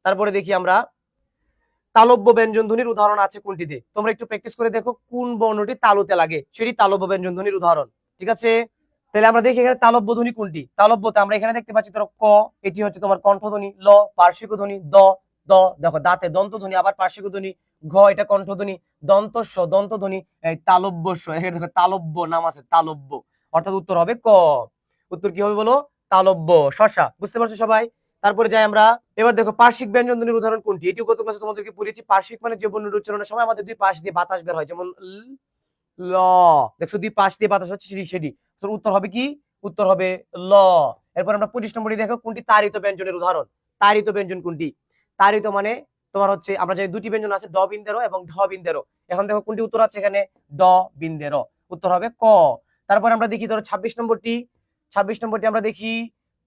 তারপরে দেখি আমরা তালব্য ব্যঞ্জন ধ্বনির উদাহরণ আছে কোনটিতে। তোমরা একটু প্র্যাকটিস করে দেখো কোন বর্ণটি তালুতে লাগে, সেটি তালব্য ব্যঞ্জন ধ্বনির উদাহরণ। ঠিক আছে, তাহলে আমরা দেখি এখানে তালব্য ধ্বনি কোনটি। তালব্যতে আমরা এখানে দেখতে পাচ্ছি ধরো ক, এটি হচ্ছে তোমার কণ্ঠধ্বনি। ল পার্শ্বিক ধ্বনি। দ, দ দেখো দাঁতে দন্ত ধ্বনি, আবার পার্শ্বিক ধ্বনি। ঘ এটা কণ্ঠধ্বনি। দন্তস্ব দন্ত ধ্বনি। এই তালব্যস্ব, এখানে দেখো তালব্য নাম আছে, তালব্য, অর্থাৎ উত্তর হবে ক। উত্তর কি হবে বলো? তালব্য, শশা। বুঝতে পারছো সবাই? তারপরে যাই আমরা, এবার দেখো পার্শ্বিক ব্যঞ্জন ধ্বনির উদাহরণ কোনটি। এটিও গত ক্লাসে তোমাদেরকে পড়িয়েছি। পার্শ্বিক মানে যে বর্ণের উচ্চারণের সময় আমাদের দুই পাশ দিয়ে বাতাস বের হয়, যেমন ল, দেখছো দুই পাশ দিয়ে বাতাস হচ্ছে, সেটি তোর উত্তর হবে কি? উত্তর হবে ল। এরপর আমরা 25 নম্বরে দেখো কোনটি তাড়িত ব্যঞ্জনের উদাহরণ। তাড়িত ব্যঞ্জন কোনটি? তাড়িত মানে তোমার হচ্ছে, আমরা জানি দুটি ব্যঞ্জন আছে, ড বিন্দেরো এবং ঢ বিন্দেরো। এখন দেখো কোনটি উত্তর আছে এখানে? ড বিন্দেরো, উত্তর হবে ক। তারপর আমরা দেখি ধরো 26 নম্বরটি। 26 নম্বরটি আমরা দেখি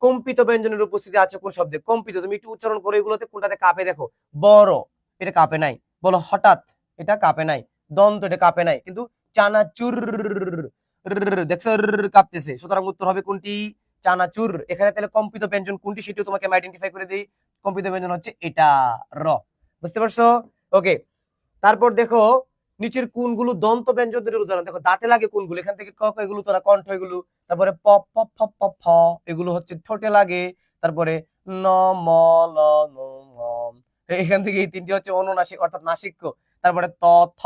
কম্পিত ব্যঞ্জনের উপস্থিতি আছে কোন শব্দে। কম্পিত, তুমি একটু উচ্চারণ করে এগুলোতে কোনটাতে কাপে দেখো। বড়, এটা কাপে নাই। বলো হঠাৎ, এটা কাপে নাই। দন্ত, এটা কাপে নাই। কিন্তু চানাচুর, দেখছো কাঁপতেছে, সুতরাং উত্তর হবে কোনটি? চানাচুর। এখানে তাহলে কম্পিত ব্যঞ্জন কোনটি সেটিও তোমাকে আমি আইডেন্টিফাই করে দিই। কম্পিত ব্যঞ্জন হচ্ছে এটা, র। বুঝতে পারছো? ওকে, তারপর দেখো নিচের কোনগুলো দন্ত ব্যঞ্জনের উদাহরণ। দেখো দাঁতে লাগে কোনগুলো, এখান থেকে ক, এগুলো তোরা কণ্ঠ এগুলো। তারপরে প, প, ফ, প, ফ, এগুলো হচ্ছে ঠোঁটে লাগে। তারপরে ন, ম, ল, ন, ম, এখান থেকে এই তিনটি হচ্ছে অনুনাসিক অর্থাৎ নাসিক্য। তারপরে ত, থ,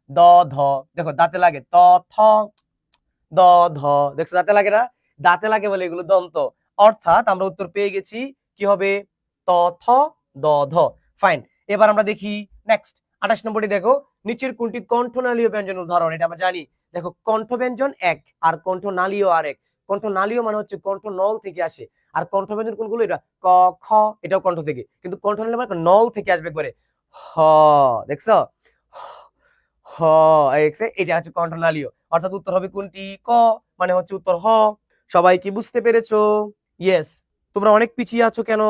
দ, ধ, দেখো দাঁতে লাগে। ত, থ, দ, ধ, দেখছো দাঁতে লাগে না? দাঁতে লাগে বলে এগুলো দন্ত। অর্থাৎ আমরা উত্তর পেয়ে গেছি, কি হবে? ত, থ, দ, ধ। ফাইন। এবার আমরা দেখি নেক্সট 28 নম্বরটি। দেখো নিচের কোনটি কণ্ঠনালীয় ব্যঞ্জন উদাহরণ। এটা আমরা জানি। দেখো কণ্ঠ ব্যঞ্জন এক, আর কণ্ঠনালীয় আরেক। কণ্ঠনালীয় মানে হচ্ছে কণ্ঠ নল থেকে আসে, আর কণ্ঠ ব্যঞ্জন কোনগুলো? এটা ক, খ, এটাও কণ্ঠ থেকে, কিন্তু কণ্ঠনালীয় মানে নল থেকে আসবে একবারে। হ, দেখছো? হ, এটা হচ্ছে কণ্ঠনালীয়, অর্থাৎ উত্তর হবে কোনটি? ক, মানে হচ্ছে উত্তর হ। সবাই কি বুঝতে পেরেছো? ইয়েস। তোমরা অনেক পিছিয়ে আছো কেন?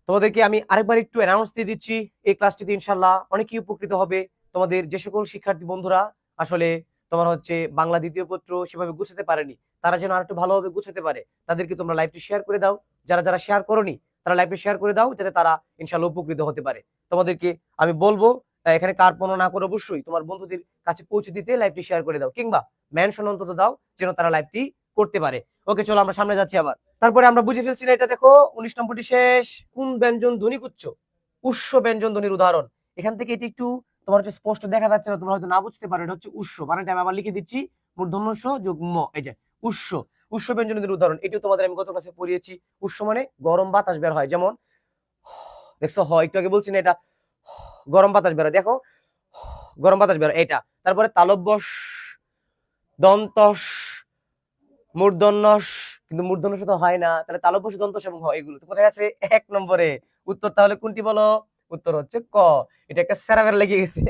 তোমাদেরকে আমি আরেকবার একটু অ্যানাউন্স দিয়ে দিচ্ছি, এই ক্লাসটিতে ইনশাল্লাহ অনেকেই উপকৃত হবে। তোমাদের যে সকল শিক্ষার্থী বন্ধুরা আসলে তোমার হচ্ছে বাংলা দ্বিতীয় পত্র সেভাবে গুছাতে পারেনি, তারা যেন আরেকটু ভালোভাবে গুছাতে পারে, তাদেরকে তোমরা লাইভটি শেয়ার করে দাও। যারা যারা শেয়ার করোনি তারা লাইভটি শেয়ার করে দাও, যাতে তারা ইনশাল্লাহ উপকৃত হতে পারে। তোমাদেরকে আমি বলবো এখানে কার্পণ্য না করে অবশ্যই তোমার বন্ধুদের কাছে পৌঁছে দিতে লাইভটি শেয়ার করে দাও, কিংবা মেনশন অন্তত দাও যেন তারা লাইভটি করতে পারে। ওকে, চলো আমরা সামনে যাচ্ছি আবার। তারপরে আমরা বুঝে ফেলছি না, এটা দেখো 19 নম্বরটি শেষ। কোন ব্যঞ্জন ধ্বনি উচ্চ? উৎস ব্যঞ্জন ধ্বনির উদাহরণ। এখান থেকে এটি একটু তোমার হচ্ছে স্পষ্ট দেখা যাচ্ছে না, তোমরা হয়তো না বুঝতে পারো। এটা হচ্ছে উৎস, মানে আমি আবার লিখে দিচ্ছি, মূর্ধন্য স যোগ ম, এই যে উৎস। উৎস ব্যঞ্জন ধ্বনির উদাহরণ এটিও তোমাদের আমি গত ক্লাসে পড়িয়েছি। উৎস মানে গরম বাতাস বের হয়, যেমন দেখছো হ, একটু আগে বলছি না, এটা গরম বাতাস বের হয়, দেখো গরম বাতাস বের হয় এটা। তারপরে তালব্য দন্ত মূর্ধন্য, কিন্তু মূর্ধন্য শুধু হয় না, তাহলে তালব্য দন্ত এবং হয়, এগুলো তো কোথায় আছে? 1 নম্বরে। উত্তর তাহলে কোনটি বলো? উত্তর হচ্ছে ক। এটা একটা স্যারাবের লেগে গেছে,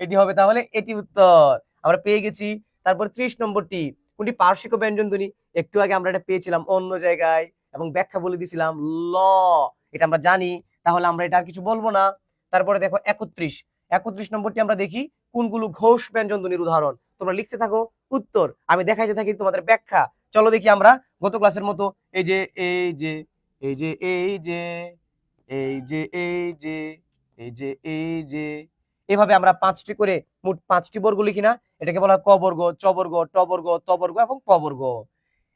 এটি হবে তাহলে, এটি উত্তর আমরা পেয়ে গেছি। তারপর 30 নম্বরটি কোনটি পার্শ্বিক ব্যঞ্জন ধ্বনি? একটু আগে আমরা এটা পেয়েছিলাম অন্য জায়গায় এবং ব্যাখ্যা বলে দিয়েছিলাম, ল, এটা আমরা জানি, তাহলে আমরা এটা আর কিছু বলবো না। তারপরে দেখো 31 নম্বরটি আমরা দেখি কোনগুলো ঘোষ ব্যঞ্জন ধ্বনির উদাহরণ। তোমরা লিখতে থাকো উত্তর, আমি দেখাইতে থাকি তোমাদের ব্যাখ্যা। চলো দেখি আমরা গত ক্লাসের মতো এই যে এই যে এই যে এই যে এই যে এই যে এই যে এই যে এভাবে আমরা 5টি করে মোট 5টি বর্গ লিখি না? এটাকে বলা হয় ক বর্গ, চ বর্গ, ট বর্গ, ত বর্গ এবং প বর্গ।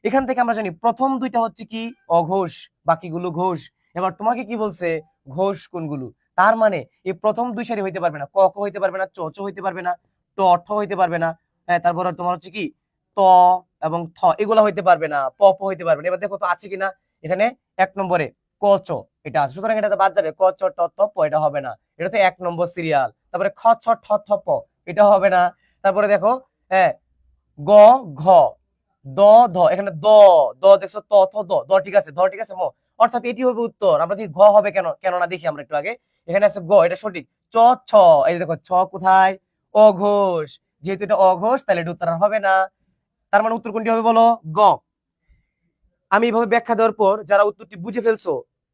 এখান থেকে আমরা জানি প্রথম দুইটা হচ্ছে কি? অঘোষ, বাকিগুলো ঘোষ। এবার তোমাকে কি বলছে? ঘোষ কোনগুলো? তার মানে এই প্রথম দুই সারি হইতে পারবে না, ক খ হইতে পারবে না, চ চ হইতে পারবে না, ট ঠ হইতে পারবে না, হ্যাঁ, তারপর তোমার হচ্ছে কি ত এবং থ এগুলা হইতে পারবে না, প প হইতে পারবে না। এবার দেখো তো আছে কিনা এখানে 1 নম্বরে ক চ এটা আছে, সুতরাং এটা বাদ যাবে। ক চ ট ত প এটা হবে না, এটা তো 1 নম্বর সিরিয়াল। তারপরে খ ছ ঠ থ প এটা হবে না। তারপরে দেখো হ্যাঁ গ ঘ দ ধ, এখানে দ দ দেখছো, ত থ দ দ ঠিক আছে, ধ ঠিক আছে, ম, অর্থাৎ এটি হবে উত্তর। আমরা দেখি ঘ হবে কেন, কেন না দেখি আমরা একটু আগে। এখানে আছে গ, এটা সঠিক। চ ছ, এই দেখো ছ কোথায়? অঘোষ, যেহেতু এটা অঘোষ তাহলে এটা উত্তর আর হবে না। তার মানে উত্তর কোনটি হবে বলো? গ। আমি এইভাবে ব্যাখ্যা দেওয়ার পর যারা উত্তরটি বুঝে ফেলছো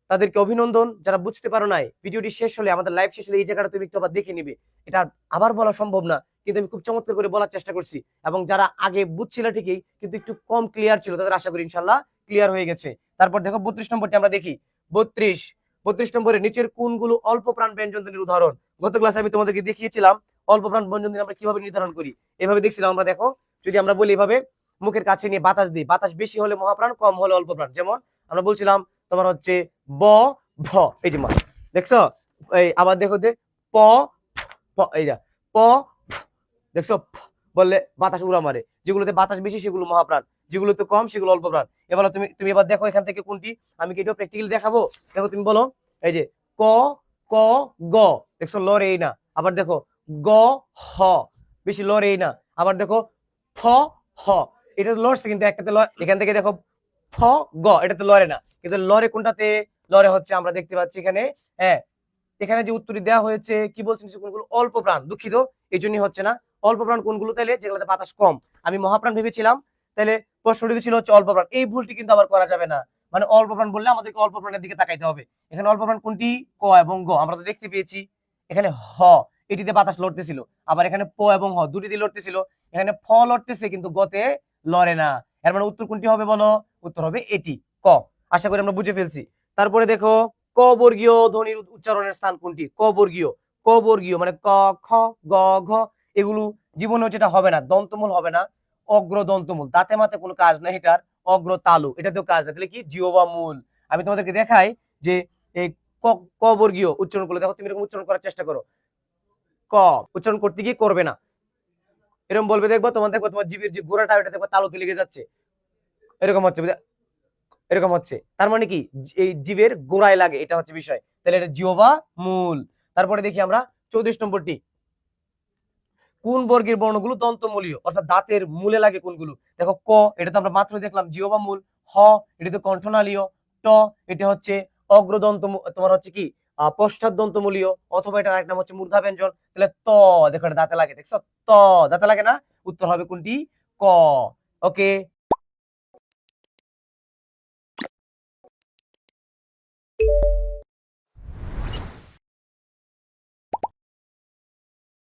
তাদেরকে অভিনন্দন। যারা বুঝতে পারো নাই, ভিডিওটি শেষ হলে, আমাদের লাইভ শেষ হলে এই জায়গাটা তুমি একটু আবার দেখে নিবে। এটা আবার বলা সম্ভব না, কিন্তু আমি খুব চমৎকার করে বলার চেষ্টা করছি। এবং যারা আগে বুঝছিল ঠিকই কিন্তু একটু কম ক্লিয়ার ছিল, তাদের আশা করি ইনশাল্লাহ ক্লিয়ার হয়ে গেছে। তারপর দেখো 32 নম্বরটি আমরা দেখি। 32 32 নম্বরে নিচের কোনগুলো অল্প প্রাণ ব্যঞ্জন ধ্বনির উদাহরণ? গত ক্লাসে আমি তোমাদেরকে দেখিয়েছিলাম অল্প প্রাণ ব্যঞ্জন ধ্বনি আমরা কিভাবে নির্ধারণ করি। এভাবে দেখছিলাম আমরা, দেখো যদি আমরা বলি এভাবে মুখের কাছে নিয়ে বাতাস দিই, বাতাস বেশি হলে মহাপ্রাণ, কম হলে অল্প প্রাণ। যেমন আমরা বলছিলাম তোমার হচ্ছে ব ভ, এই যে মা, দেখছো? এই আবার দেখো যে প প, এই যা প, দেখছো বললে বাতাস উড়া মারে। যেগুলোতে বাতাস বেশি সেগুলো মহাপ্রাণ, যেগুলোতে কম সেগুলো অল্প প্রাণ। এবার তুমি তুমি এবার দেখো এখান থেকে কোনটি, আমি কি এটা প্র্যাকটিক্যালি দেখাবো। দেখো তুমি বলো, এই যে ক ক গ, দেখছো লড়ে এই না। আবার দেখো গ হ, বেশি লড়ে এই না। আবার দেখো ফ হ, এটা লড়ছে কিন্তু একটাতে এখান থেকে দেখো ফ গ, এটাতে লড়ে না, কিন্তু লড়ে কোনটাতে? লড়ে হচ্ছে আমরা দেখতে পাচ্ছি এখানে, হ্যাঁ এখানে যে উত্তরটি দেওয়া হয়েছে কি বলছেন, কোনগুলো অল্প প্রাণ, দুঃখিত এই জন্যই হচ্ছে না। অল্প প্রাণ কোনগুলো? তাহলে যেগুলোতে বাতাস কম। আমি মহাপ্রাণ ভেবেছিলাম, তাহলে প্রশ্নটি ছিল হচ্ছে অল্প প্রাণ। এই ভুলটি কিন্তু আবার করা যাবে না, মানে অল্প প্রাণ বললে আমাদেরকে অল্প প্রাণের দিকে তাকাইতে হবে। এখানে অল্প প্রাণ কোনটি? ক এবং গ, আমরা তো দেখতে পেয়েছি। এখানে হ, এটিতে বাতাস লড়তেছিল, আবার এখানে প এবং হ দুটিতে লড়তেছিল। এখানে ফ লড়তেছে কিন্তু গতে লড়ে না। এর মানে উত্তর কোনটি হবে বলো? উত্তর হবে এটি, ক। আশা করি আমরা বুঝে ফেলছি। তারপরে দেখো ক বর্গীয় ধ্বনির উচ্চারণের স্থান কোনটি? ক বর্গীয়, ক বর্গীয় মানে ক খ গ ঘ, এগুলো জীবনে যেটা হবে না, দন্তমূল হবে না, অগ্র দন্তমূল, দাঁতে মাতে কোনো কাজ নাই এটার। অগ্র তালু, এটাতেও কাজ নাই, তাহলে কি জিহ্বা মূল। আমি তোমাদেরকে দেখাই যে এই ক, ক বর্গীয় উচ্চারণ করলে দেখো তুমি এরকম উচ্চারণ করার চেষ্টা করো। ক উচ্চারণ করতে গিয়ে করবে না, এরকম বলবে, দেখবো তোমার, দেখবো তোমার জিভের যে গোড়াটা ওটা দেখবো তালুতে লেগে যাচ্ছে, এরকম হচ্ছে, এরকম হচ্ছে। তার মানে কি এই জীবের গোড়ায় লাগে, এটা হচ্ছে বিষয়। তাহলে এটা জিহ্বা মূল। তারপরে দেখি আমরা 34 নম্বরটি, কোন বর্গের বর্ণগুলো দন্তমূলীয়, অর্থাৎ দাঁতের মূলে লাগে কোনগুলো? দেখো ক, এটা তো আমরা মাত্র দেখলাম জিহ্বা মূল। হ, এটা তো কণ্ঠনালীয়। ট, এটা হচ্ছে অগ্রদন্ত, তোমার হচ্ছে কি পশ্চাৎ দন্তমূলীয়, অথবা এটা আরেক নাম হচ্ছে মূর্ধা ব্যঞ্জন। তাহলে ত, দেখো এটা দাঁতে লাগে, দেখছো ত দাঁতে লাগে না, উত্তর হবে কোনটি? ক। ওকে।